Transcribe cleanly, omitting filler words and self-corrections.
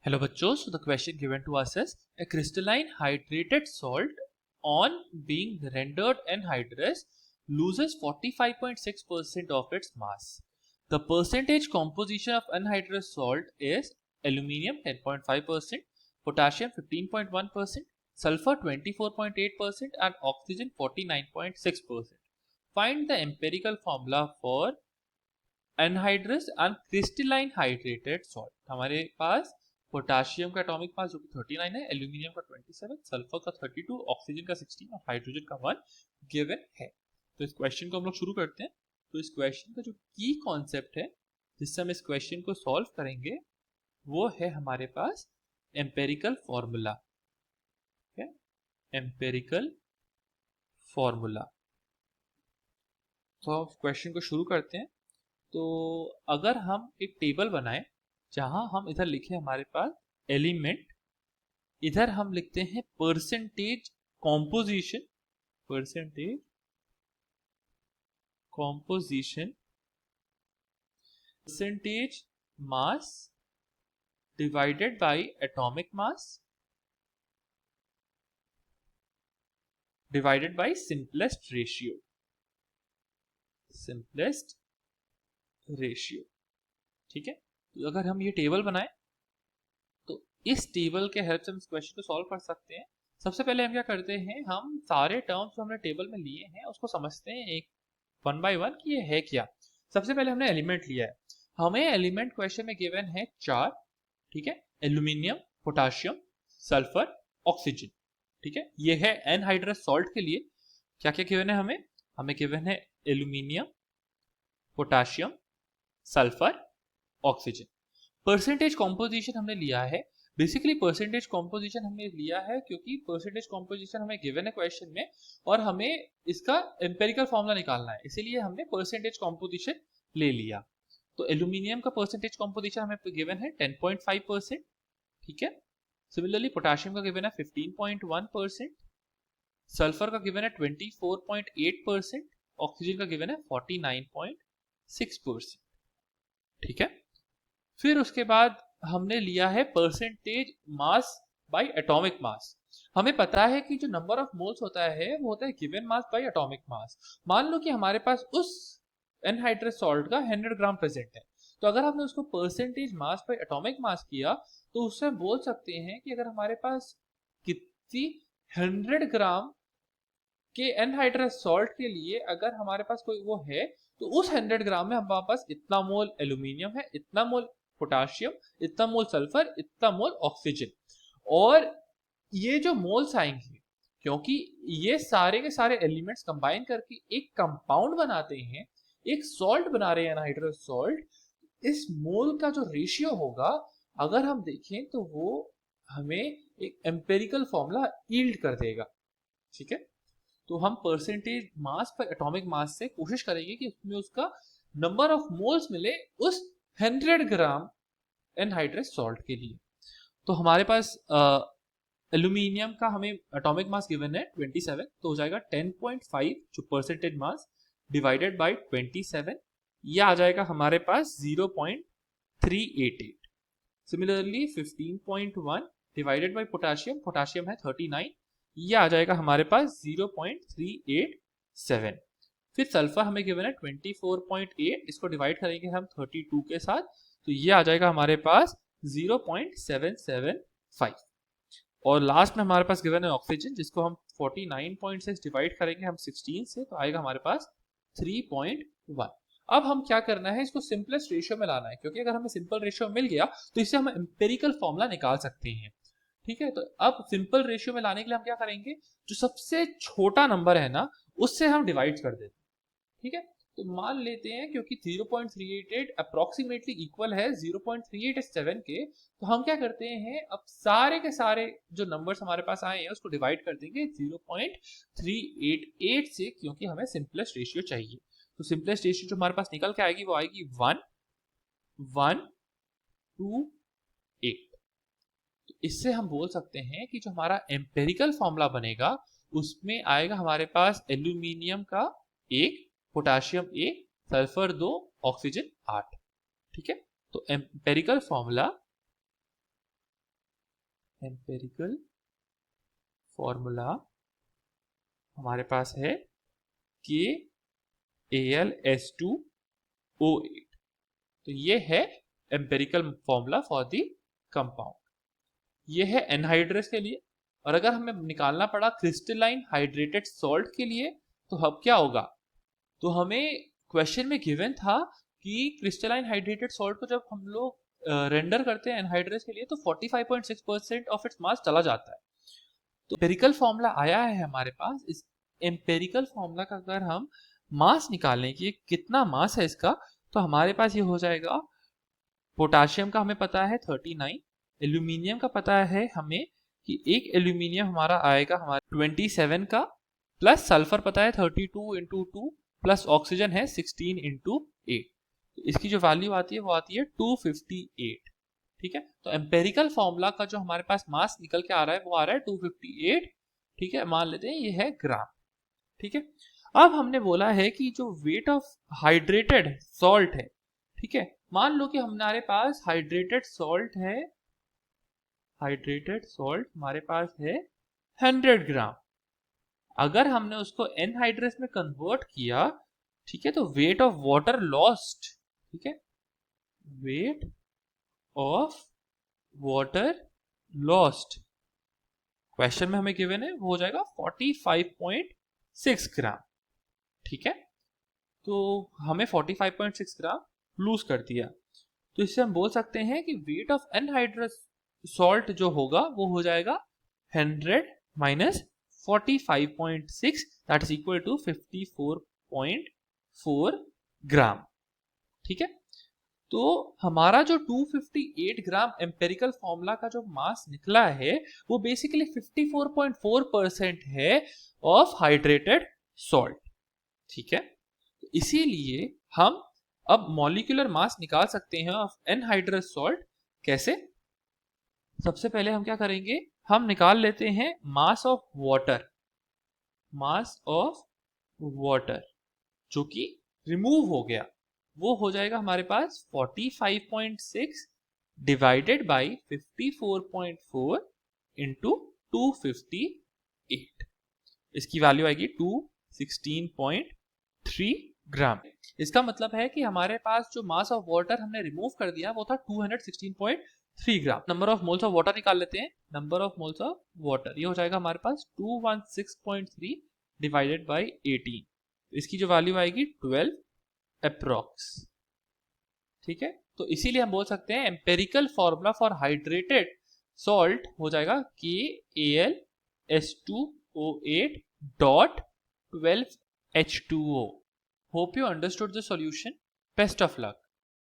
Hello बच्चों, so the question given to us is a crystalline hydrated salt on being rendered anhydrous loses 45.6% of its mass. The percentage composition of anhydrous salt is aluminium 10.5%, potassium 15.1%, sulfur 24.8% and oxygen 49.6%. Find the empirical formula for anhydrous and crystalline hydrated salt. हमारे पास potassium का atomic mass जो कि 39 है, aluminium का 27, sulphur का 32, oxygen का 16 और hydrogen का 1 गिवन है। तो इस क्वेश्चन को हम लोग शुरू करते हैं। तो इस क्वेश्चन का जो की कॉन्सेप्ट है जिससे हम इस क्वेश्चन को सॉल्व करेंगे वो है हमारे पास एम्पेरिकल फॉर्मूला। Empirical formula. तो क्वेश्चन को शुरू करते हैं। तो अगर हम एक टेबल बनाएं जहां हम इधर लिखे हमारे पास एलिमेंट, इधर हम लिखते हैं percentage composition, percentage composition, percentage mass divided by atomic mass divided by simplest ratio, simplest ratio. ठीक है, तो अगर हम ये टेबल बनाएं तो इस टेबल के हेल्प से हम इस क्वेश्चन को सॉल्व कर सकते हैं। सबसे पहले हम क्या करते हैं, हम सारे टर्म्स जो हमने टेबल में लिए हैं उसको समझते हैं एक वन बाय वन कि ये है क्या। सबसे पहले हमने एलिमेंट लिया है, हमें एलिमेंट क्वेश्चन में गिवन है 4। ठीक है, एल्यूमिनियम, पोटाशियम, सल्फर, ऑक्सीजन। ठीक है, ये है एनहाइड्रस सॉल्ट के लिए क्या क्या गिवन है हमें। हमें गिवन है aluminium, potassium, sulphur, oxygen. Percentage composition हमने लिया है। बेसिकली परसेंटेज कॉम्पोजिशन हमने लिया है क्योंकि परसेंटेज कॉम्पोजिशन हमें गिवन है क्वेश्चन में और हमें इसका एम्पेरिकल फॉर्मूला निकालना है, इसीलिए हमने परसेंटेज कॉम्पोजिशन ले लिया। तो एल्यूमिनियम का परसेंटेज कॉम्पोजिशन हमें गिवन है 10.5%। ठीक है, सिमिलरली पोटाशियम का गिवन है 15.1%, सल्फर का गिवन है 24.8%, ऑक्सीजन का गिवन है 49.6%। ठीक है, फिर उसके बाद हमने लिया है percentage mass by atomic mass. हमें पता है कि जो नंबर ऑफ मोल्स होता है वो होता है given mass by atomic mass. मान लो कि हमारे पास उस एनहाइड्रस सॉल्ट का 100 ग्राम प्रेजेंट है, तो अगर हमने उसको percentage mass by atomic mass किया तो उससे हम बोल सकते हैं कि अगर हमारे पास कितनी 100 ग्राम के एनहाइड्रस सॉल्ट के लिए अगर हमारे पास कोई वो है तो उस 100 ग्राम में हमारे पास इतना मोल एल्यूमिनियम है, इतना मोल पोटाशियम, इतना मोल सल्फर, इतना मोल ऑक्सीजन। और ये जो मोल्स आएंगे क्योंकि ये सारे के सारे एलिमेंट्स कंबाइन करके एक कंपाउंड बनाते हैं, एक सॉल्ट बना रहे हैं एनहाइड्रस सॉल्ट। इस मोल का जो रेशियो होगा अगर हम देखें तो वो हमें एक एम्पेरिकल फॉर्मूला यील्ड कर देगा। ठीक है, तो हम परसेंटेज मास पर एटॉमिक मास से कोशिश करेंगे कि उसमें उसका नंबर ऑफ मोल्स मिले उस 100 ग्राम एनहाइड्रस सॉल्ट के लिए। तो हमारे पास एल्यूमिनियम का हमें एटॉमिक मास गिवन है 27, तो हो जाएगा 10.5 जो परसेंटेज मास डिवाइडेड बाय 27, यह आ जाएगा हमारे पास 0.388। Similarly 15.1 divided by potassium, potassium है 39, ये आ जाएगा हमारे पास 0.387। फिर सल्फर हमें गिवन है 24.8, इसको डिवाइड करेंगे हम 32 के साथ तो ये आ जाएगा हमारे पास 0.775। और लास्ट में हमारे पास गिवन है ऑक्सीजन जिसको हम 49.6 डिवाइड करेंगे हम 16 से तो आएगा हमारे पास 3.1। अब हम क्या करना है, इसको सिंपलेस्ट रेशियो में लाना है क्योंकि अगर हमें सिंपल रेशियो मिल गया तो इससे हम एम्पेरिकल फॉर्मूला निकाल सकते हैं। ठीक है, तो अब सिंपल रेशियो में लाने के लिए हम क्या करेंगे, जो सबसे छोटा नंबर है ना उससे हम डिवाइड कर देते हैं। ठीक है, तो मान लेते हैं क्योंकि 0.388 अप्रोक्सीमेटली इक्वल है 0.387 के, तो हम क्या करते हैं अब सारे के सारे जो नंबर्स हमारे पास आए हैं उसको डिवाइड कर देंगे 0.388 से क्योंकि हमें सिंपलेस्ट रेशियो चाहिए। तो सिंपलेस्ट रेशियो जो हमारे पास निकल के आएगी वो आएगी 1:1:8। तो इससे हम बोल सकते हैं कि जो हमारा एम्पेरिकल फॉर्मूला बनेगा उसमें आएगा हमारे पास एल्यूमिनियम का 1, पोटाशियम 1, सल्फर 2, ऑक्सीजन 8। ठीक है, तो एम्पेरिकल फॉर्मूला एम्पेरिकल फॉर्मूला हमारे पास है KAlS2O8। तो ये है empirical formula for the compound. ये है एनहाइड्रस के लिए। और अगर हमें निकालना पड़ा क्रिस्टलाइन हाइड्रेटेड सॉल्ट के लिए तो अब क्या होगा, तो हमें क्वेश्चन में गिवन था कि क्रिस्टलाइन हाइड्रेटेड सॉल्ट को जब हम लोग रेंडर करते हैं एनहाइड्रस के लिए तो 45.6% ऑफ इट्स मास चला जाता है। तो एम्पेरिकल फॉर्मूला आया है हमारे पास। इस एम्पेरिकल फॉर्मूला का अगर हम मास निकालने की कितना मास है इसका, तो हमारे पास ये हो जाएगा, पोटाशियम का हमें पता है 39, एल्यूमिनियम का पता है हमें कि एक एल्यूमिनियम हमारा आएगा हमारा 27 का, प्लस सल्फर पता है 32 इंटू 2, प्लस ऑक्सीजन है 16 इंटू 8। तो इसकी जो वैल्यू आती है वो आती है 258। ठीक है, तो एम्पेरिकल फॉर्मूला का जो हमारे पास मास निकल के आ रहा है वो आ रहा है 258। ठीक है, मान लेते हैं ये है ग्राम। ठीक है, अब हमने बोला है कि जो वेट ऑफ हाइड्रेटेड सॉल्ट है, ठीक है, मान लो कि हमारे पास हाइड्रेटेड सॉल्ट हमारे पास है 100 ग्राम। अगर हमने उसको एनहाइड्रस में कन्वर्ट किया, ठीक है, तो वेट ऑफ वाटर लॉस्ट, ठीक है, weight of water lost question में हमें गिवन है वो हो जाएगा 45.6 ग्राम। ठीक है, तो हमें 45.6 ग्राम लूज कर दिया। तो इससे हम बोल सकते हैं कि वेट ऑफ एनहाइड्रस सॉल्ट जो होगा वो हो जाएगा 100 minus 45.6, that is equal to 54.4 gram. ठीक है, तो हमारा जो 258 ग्राम एम्पेरिकल फॉर्मूला का जो मास निकला है वो बेसिकली 54.4% है ऑफ हाइड्रेटेड सॉल्ट। ठीक है, तो इसीलिए हम अब मॉलिक्यूलर मास निकाल सकते हैं ऑफ एनहाइड्रस सॉल्ट। कैसे? सबसे पहले हम क्या करेंगे, हम निकाल लेते हैं मास ऑफ वाटर जो कि रिमूव हो गया, वो हो जाएगा हमारे पास 45.6 डिवाइडेड बाई 54.4 इंटू 258। इसकी वैल्यू आएगी 216.3 ग्राम। इसका मतलब है कि हमारे पास जो मास ऑफ वाटर हमने रिमूव कर दिया वो था 216.3 gram. Number of moles of water निकाल लेते हैं। Number of moles of water ये हो जाएगा हमारे पास 216.3 डिवाइडेड बाई 18। इसकी जो वैल्यू आएगी 12 अप्रॉक्स। ठीक है, तो इसीलिए हम बोल सकते हैं empirical formula for hydrated salt हो जाएगा KAlS2O8.12H2O। Hope you understood the solution. Best of luck.